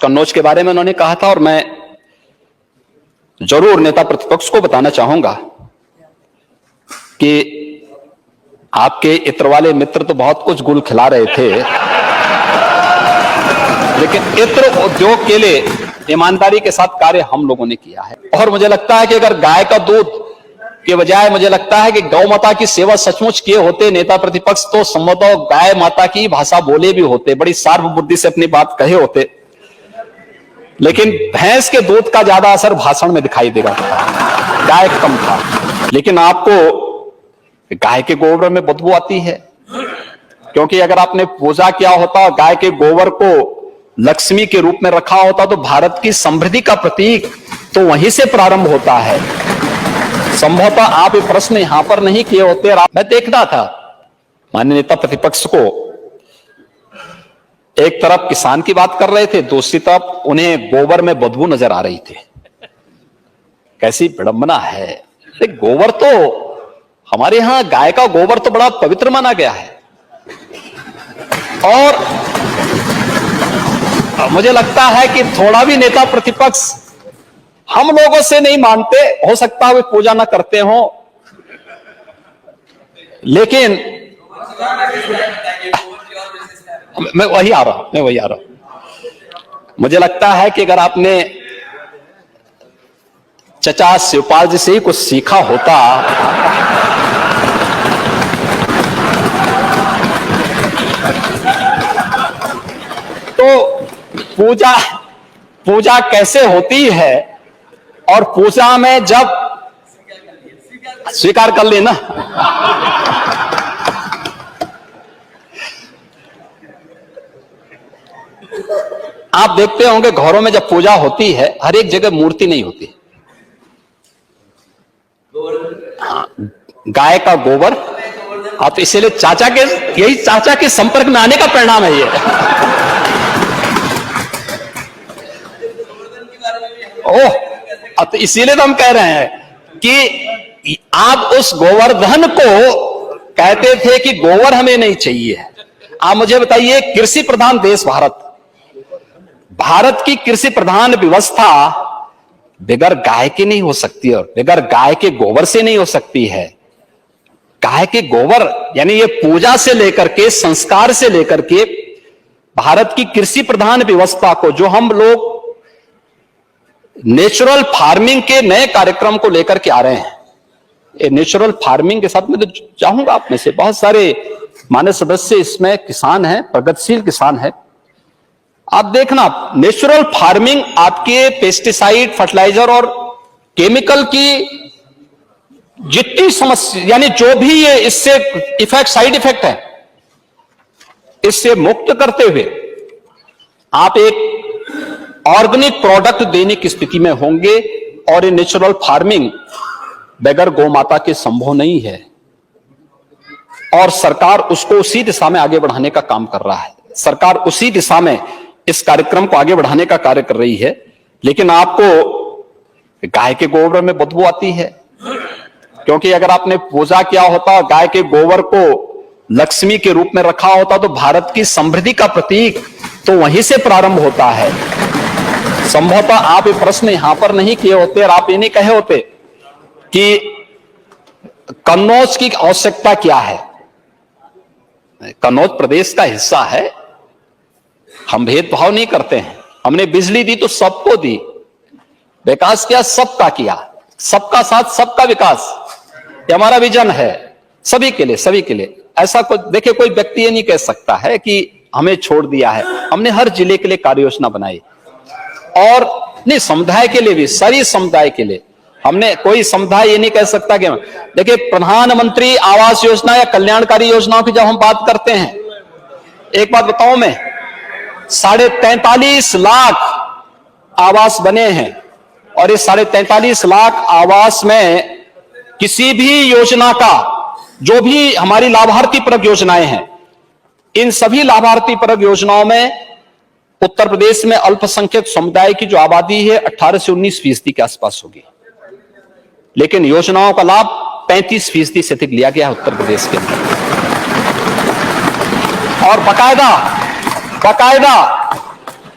कन्नौज के बारे में उन्होंने कहा था, और मैं जरूर नेता प्रतिपक्ष को बताना चाहूंगा कि आपके इत्र वाले मित्र तो बहुत कुछ गुल खिला रहे थे, लेकिन इत्र उद्योग के लिए ईमानदारी के साथ कार्य हम लोगों ने किया है। और मुझे लगता है कि अगर गाय का दूध के बजाय मुझे लगता है कि गौ माता की सेवा सचमुच किए होते नेता प्रतिपक्ष, तो संभवतः गाय माता की भाषा बोले भी होते, बड़ी सार्व बुद्धि से अपनी बात कहे होते। लेकिन भैंस के दूध का ज्यादा असर भाषण में दिखाई देगा, गाय कम था। लेकिन आपको गाय के गोबर में बदबू आती है, क्योंकि अगर आपने पूजा किया होता, गाय के गोबर को लक्ष्मी के रूप में रखा होता, तो भारत की समृद्धि का प्रतीक तो वहीं से प्रारंभ होता है। संभवतः आप ये प्रश्न यहां पर नहीं किए होते। मैं देखना था माननीय नेता प्रतिपक्ष को, एक तरफ किसान की बात कर रहे थे, दूसरी तरफ उन्हें गोबर में बदबू नजर आ रही थी। कैसी विडंबना है। गोबर तो हमारे यहां गाय का गोबर तो बड़ा पवित्र माना गया है, और मुझे लगता है कि थोड़ा भी नेता प्रतिपक्ष हम लोगों से नहीं मानते, हो सकता है वे पूजा ना करते हो, लेकिन मैं वही आ रहा हूं। मुझे लगता है कि अगर आपने चचा शिवपाल जी से ही कुछ सीखा होता, तो पूजा कैसे होती है, और पूजा में जब स्वीकार कर लेना, आप देखते होंगे घरों में जब पूजा होती है हर एक जगह मूर्ति नहीं होती। हाँ, गाय का गोबर, आप इसीलिए यही चाचा के संपर्क में आने का परिणाम है ये। ओह, तो इसीलिए तो हम कह रहे हैं कि आप उस गोवर्धन को कहते थे कि गोबर हमें नहीं चाहिए। आप मुझे बताइए, कृषि प्रधान देश भारत की कृषि प्रधान व्यवस्था बगैर गाय की नहीं हो सकती, और बगैर गाय के गोबर से नहीं हो सकती है। गाय के गोबर यानी ये पूजा से लेकर के, संस्कार से लेकर के भारत की कृषि प्रधान व्यवस्था को, जो हम लोग नेचुरल फार्मिंग के नए कार्यक्रम को लेकर के आ रहे हैं, ये नेचुरल फार्मिंग के साथ में तो चाहूंगा आप में से बहुत सारे माननीय सदस्य इसमें किसान हैं, प्रगतिशील किसान हैं। आप देखना, नेचुरल फार्मिंग आपके पेस्टिसाइड, फर्टिलाइजर और केमिकल की जितनी समस्या, यानी जो भी ये इससे इफेक्ट, साइड इफेक्ट है, इससे मुक्त करते हुए आप एक ऑर्गेनिक प्रोडक्ट देने की स्थिति में होंगे। और ये नेचुरल फार्मिंग बगैर गौ माता के संभव नहीं है, और सरकार उसको उसी दिशा में आगे बढ़ाने का काम कर रहा है। सरकार उसी दिशा में इस कार्यक्रम को आगे बढ़ाने का कार्य कर रही है। लेकिन आपको गाय के गोबर में बदबू आती है, क्योंकि अगर आपने पूजा किया होता, गाय के गोबर को लक्ष्मी के रूप में रखा होता, तो भारत की समृद्धि का प्रतीक तो वहीं से प्रारंभ होता है। संभवतः आप ये प्रश्न यहां पर नहीं किए होते, और आप ये नहीं कहे होते कि कन्नौज की आवश्यकता क्या है। कन्नौज प्रदेश का हिस्सा है, हम भेदभाव नहीं करते हैं। हमने बिजली दी तो सबको दी, विकास किया सबका किया, सबका साथ सबका विकास, ये हमारा विजन है, सभी के लिए, सभी के लिए। ऐसा कुछ देखिए, कोई व्यक्ति ये नहीं कह सकता है कि हमें छोड़ दिया है। हमने हर जिले के लिए कार्य योजना बनाई, और नहीं, समुदाय के लिए भी, सारी समुदाय के लिए हमने, कोई समुदाय ये नहीं कह सकता कि देखिए, प्रधानमंत्री आवास योजना या कल्याणकारी योजनाओं की जब हम बात करते हैं, एक बात बताऊं मैं, 43.5 लाख आवास बने हैं, और इस 43.5 लाख आवास में किसी भी योजना का, जो भी हमारी लाभार्थी परक योजनाएं हैं, इन सभी लाभार्थी परक योजनाओं में उत्तर प्रदेश में अल्पसंख्यक समुदाय की जो आबादी है 18 से 19% के आसपास होगी, लेकिन योजनाओं का लाभ 35% से अधिक लिया गया है उत्तर प्रदेश के अंदर। और बकायदा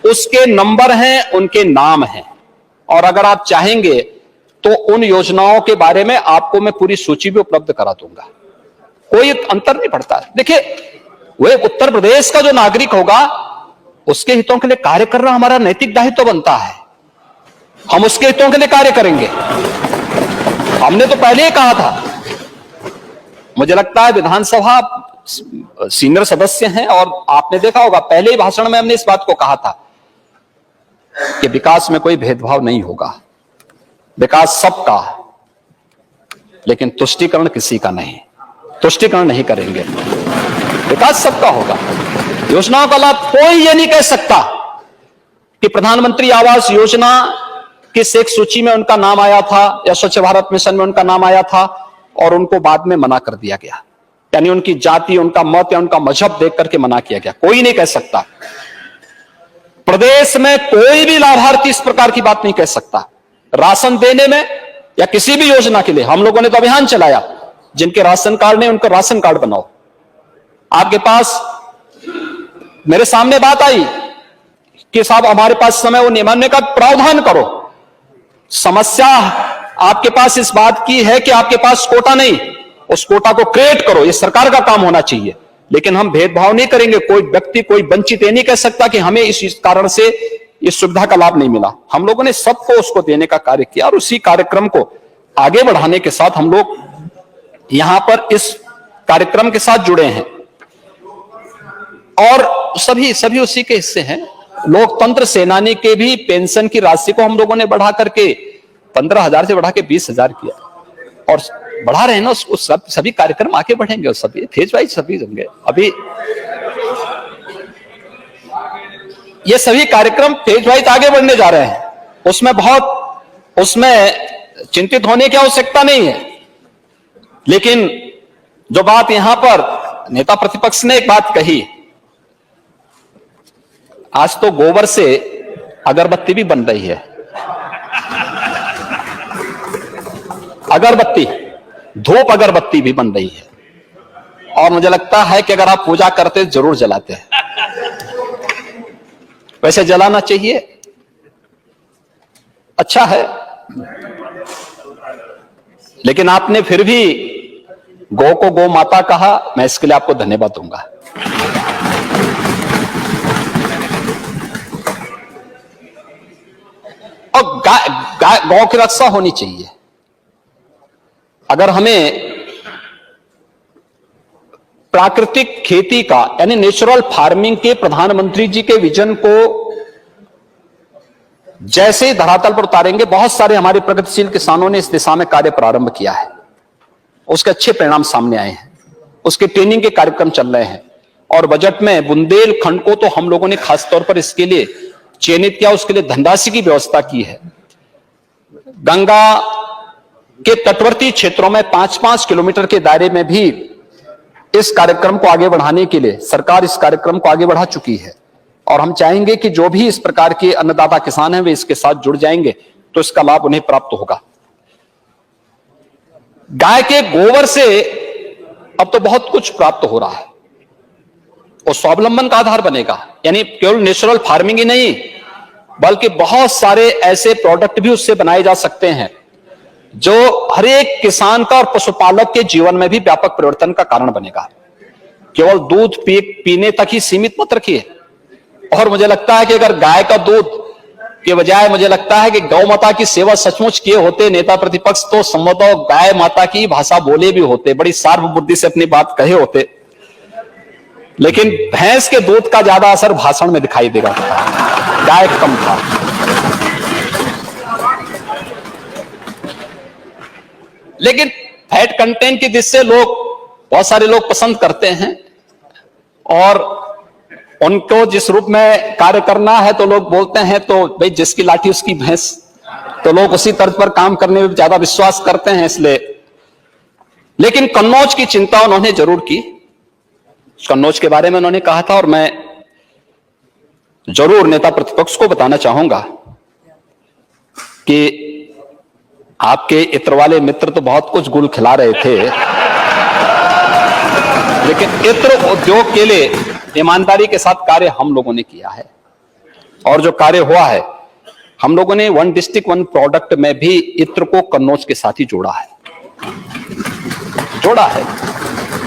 उसके नंबर हैं, उनके नाम हैं। और अगर आप चाहेंगे तो उन योजनाओं के बारे में आपको मैं पूरी सूची भी उपलब्ध करा दूंगा। कोई अंतर नहीं पड़ता। देखिए, वह उत्तर प्रदेश का जो नागरिक होगा उसके हितों के लिए कार्य करना हमारा नैतिक दायित्व बनता है। हम उसके हितों के लिए कार्य करेंगे। हमने तो पहले ही कहा था, मुझे लगता है विधानसभा सीनियर सदस्य हैं और आपने देखा होगा पहले ही भाषण में हमने इस बात को कहा था कि विकास में कोई भेदभाव नहीं होगा, विकास सबका, लेकिन तुष्टीकरण किसी का नहीं। तुष्टीकरण नहीं करेंगे, विकास सबका होगा। योजनाओं का लाभ कोई ये नहीं कह सकता कि प्रधानमंत्री आवास योजना किस एक सूची में उनका नाम आया था या स्वच्छ भारत मिशन में उनका नाम आया था और उनको बाद में मना कर दिया गया, यानी उनकी जाति, उनका मत या उनका मजहब देख करके मना किया गया। कोई नहीं कह सकता। प्रदेश में कोई भी लाभार्थी इस प्रकार की बात नहीं कह सकता। राशन देने में या किसी भी योजना के लिए हम लोगों ने तो अभियान चलाया, जिनके राशन कार्ड नहीं उनका राशन कार्ड बनाओ। आपके पास मेरे सामने बात आई कि साहब हमारे पास समय वो नियमान्य का प्रावधान करो। समस्या आपके पास इस बात की है कि आपके पास कोटा नहीं, उस कोटा को क्रिएट करो, ये सरकार का काम होना चाहिए। लेकिन हम भेदभाव नहीं करेंगे। कोई व्यक्ति, कोई वंचित ये नहीं कह सकता कि हमें इस कारण से इस सुविधा का लाभ नहीं मिला। हम लोगों ने सबको उसको देने का कार्य किया और उसी कार्यक्रम को आगे बढ़ाने के साथ हम लोग यहां पर इस कार्यक्रम के साथ जुड़े हैं और सभी उसी के हिस्से हैं। लोकतंत्र सेनानी के भी पेंशन की राशि को हम लोगों ने बढ़ा करके 15,000 से बढ़ा के 20,000 किया और बढ़ा रहे हैं ना। उस सभी कार्यक्रम आगे बढ़ेंगे और सभी फेज वाइज सभी होंगे। अभी ये सभी कार्यक्रम फेज वाइज आगे बढ़ने जा रहे हैं। उसमें चिंतित होने की आवश्यकता नहीं है। लेकिन जो बात यहां पर नेता प्रतिपक्ष ने एक बात कही, आज तो गोबर से अगरबत्ती भी बन रही है। अगरबत्ती, धूप अगरबत्ती भी बन रही है और मुझे लगता है कि अगर आप पूजा करते जरूर जलाते हैं। वैसे जलाना चाहिए, अच्छा है, लेकिन आपने फिर भी गौ को गौ माता कहा, मैं इसके लिए आपको धन्यवाद दूंगा। और गौ की रक्षा होनी चाहिए। अगर हमें प्राकृतिक खेती का यानी नेचुरल फार्मिंग के प्रधानमंत्री जी के विजन को जैसे ही धरातल पर उतारेंगे, बहुत सारे हमारे प्रगतिशील किसानों ने इस दिशा में कार्य प्रारंभ किया है, उसके अच्छे परिणाम सामने आए हैं, उसके ट्रेनिंग के कार्यक्रम चल रहे हैं और बजट में बुंदेलखंड को तो हम लोगों ने खासतौर पर इसके लिए चयनित किया, उसके लिए धनराशि की व्यवस्था की है। गंगा के तटवर्ती क्षेत्रों में 5-5 किलोमीटर के दायरे में भी इस कार्यक्रम को आगे बढ़ाने के लिए सरकार इस कार्यक्रम को आगे बढ़ा चुकी है और हम चाहेंगे कि जो भी इस प्रकार के अन्नदाता किसान हैं वे इसके साथ जुड़ जाएंगे तो इसका लाभ उन्हें प्राप्त होगा। गाय के गोबर से अब तो बहुत कुछ प्राप्त हो रहा है और स्वावलंबन का आधार बनेगा। यानी केवल नेचुरल फार्मिंग ही नहीं बल्कि बहुत सारे ऐसे प्रोडक्ट भी उससे बनाए जा सकते हैं जो हर एक किसान का और पशुपालक के जीवन में भी व्यापक परिवर्तन का कारण बनेगा। केवल दूध पीने तक ही सीमित मत रखिए। और मुझे लगता है कि अगर गाय का दूध के बजाय मुझे लगता है कि गौ माता की सेवा सचमुच किए होते नेता प्रतिपक्ष तो संभवतः गाय माता की भाषा बोले भी होते, बड़ी सार्व बुद्धि से अपनी बात कहे होते। लेकिन भैंस के दूध का ज्यादा असर भाषण में दिखाई देगा, गाय कम था। लेकिन फैट कंटेंट की दृष्टि से बहुत सारे लोग पसंद करते हैं और उनको जिस रूप में कार्य करना है तो लोग बोलते हैं तो भाई जिसकी लाठी उसकी भैंस, तो लोग उसी तर्ज पर काम करने में ज्यादा विश्वास करते हैं इसलिए। लेकिन कन्नौज की चिंता उन्होंने जरूर की, कन्नौज के बारे में उन्होंने कहा था और मैं जरूर नेता प्रतिपक्ष को बताना चाहूंगा कि आपके इत्र वाले मित्र तो बहुत कुछ गुल खिला रहे थे, लेकिन इत्र उद्योग के लिए ईमानदारी के साथ कार्य हम लोगों ने किया है। और जो कार्य हुआ है, हम लोगों ने वन डिस्ट्रिक्ट वन प्रोडक्ट में भी इत्र को कन्नौज के साथ ही जोड़ा है।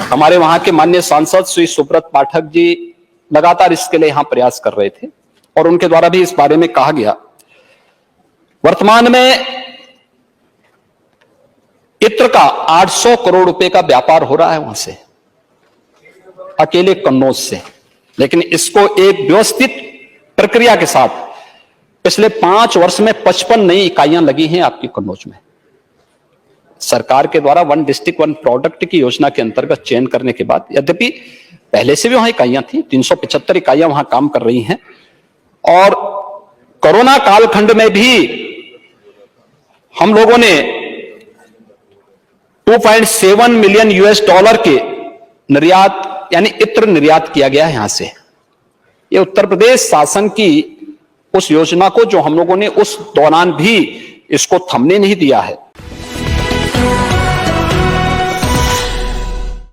हमारे वहां के माननीय सांसद श्री सुब्रत पाठक जी लगातार इसके लिए यहां प्रयास कर रहे थे और उनके द्वारा भी इस बारे में कहा गया। वर्तमान में इत्र का 800 करोड़ रुपए का व्यापार हो रहा है वहां से, अकेले कन्नौज से। लेकिन इसको एक व्यवस्थित प्रक्रिया के साथ पिछले 5 वर्ष में 55 नई इकाइयां लगी हैं आपकी कन्नौज में। सरकार के द्वारा वन डिस्ट्रिक्ट वन प्रोडक्ट की योजना के अंतर्गत चयन करने के बाद, यद्यपि पहले से भी वहां इकाइयां थी, 375 इकाइयां वहां काम कर रही हैं। और कोरोना कालखंड में भी हम लोगों ने 2.7 मिलियन US$ के निर्यात यानी इत्र निर्यात किया गया है यहां से। ये उत्तर प्रदेश शासन की उस योजना को जो हम लोगों ने उस दौरान भी इसको थमने नहीं दिया है।